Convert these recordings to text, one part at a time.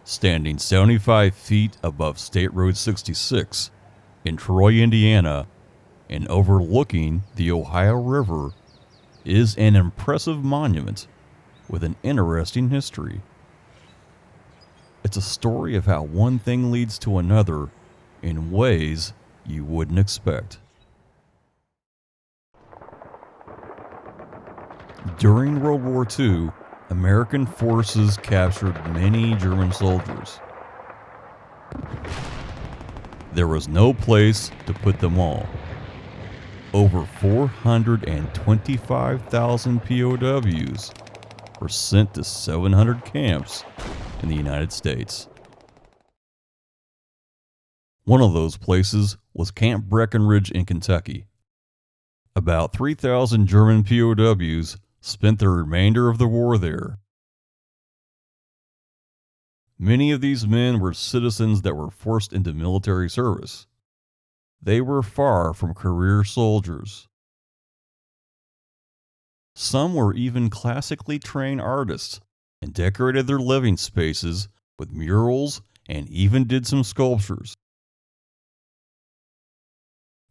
Standing 75 feet above State Road 66 in Troy, Indiana, and overlooking the Ohio River, is an impressive monument with an interesting history. It's a story of how one thing leads to another in ways you wouldn't expect. During World War II, American forces captured many German soldiers. There was no place to put them all. Over 425,000 POWs were sent to 700 camps in the United States. One of those places was Camp Breckinridge in Kentucky. About 3,000 German POWs spent the remainder of the war there. Many of these men were citizens that were forced into military service. They were far from career soldiers. Some were even classically trained artists and decorated their living spaces with murals and even did some sculptures.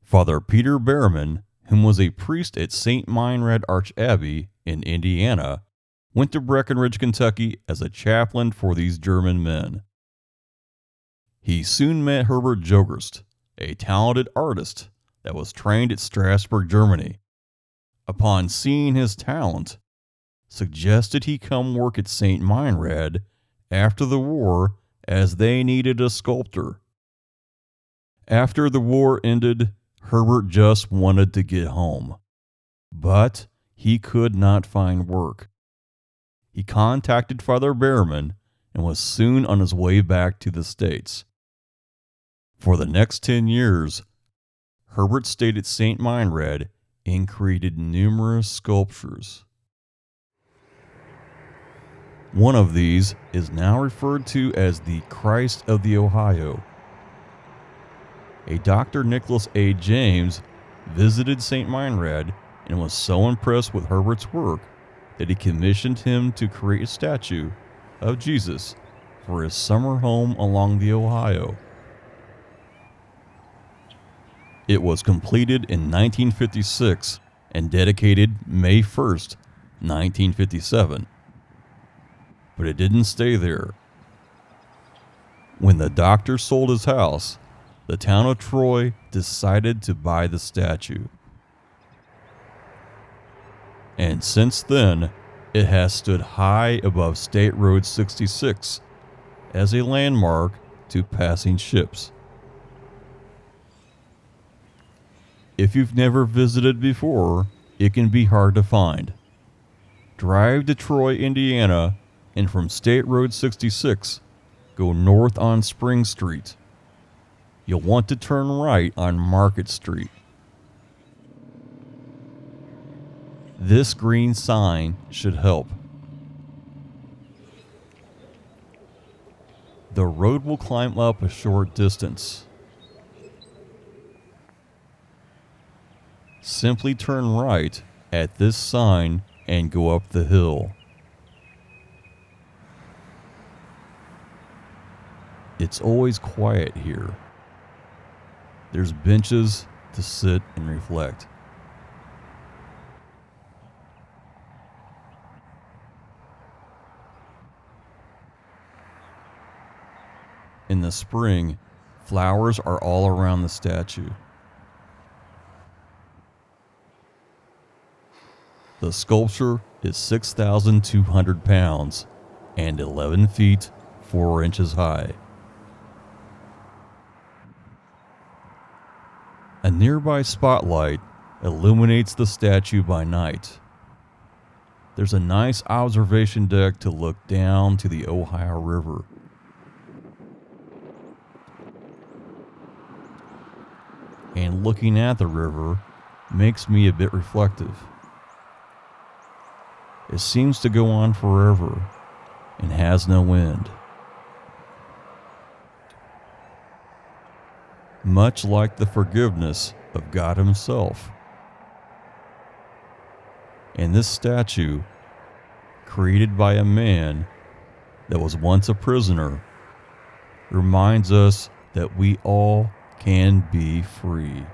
Father Peter Behrman, whom was a priest at St Meinrad Archabbey in Indiana, went to Breckinridge, Kentucky as a chaplain for these German men. He soon met Herbert Jogerst, a talented artist that was trained at Strasbourg, Germany. Upon seeing his talent, suggested he come work at St Meinrad after the war as they needed a sculptor. After the war ended, Herbert just wanted to get home, but he could not find work. He contacted Father Behrman and was soon on his way back to the States. For the next 10 years, Herbert stayed at St Meinrad and created numerous sculptures. One of these is now referred to as the Christ of the Ohio. A Dr. Nicholas A. James visited St Meinrad and was so impressed with Herbert's work that he commissioned him to create a statue of Jesus for his summer home along the Ohio. It was completed in 1956 and dedicated May 1st, 1957. But it didn't stay there. When the doctor sold his house, the town of Troy decided to buy the statue. And since then, it has stood high above State Road 66 as a landmark to passing ships. If you've never visited before, it can be hard to find. Drive to Troy, Indiana, and from State Road 66, go north on Spring Street. You'll want to turn right on Market Street. This green sign should help. The road will climb up a short distance. Simply turn right at this sign and go up the hill. It's always quiet here. There's benches to sit and reflect. In the spring, flowers are all around the statue. The sculpture is 6,200 pounds and 11 feet 4 inches high. A nearby spotlight illuminates the statue by night. There's a nice observation deck to look down to the Ohio River. And looking at the river makes me a bit reflective. It seems to go on forever and has no end. Much like the forgiveness of God Himself. And this statue, created by a man that was once a prisoner, reminds us that we all can be free.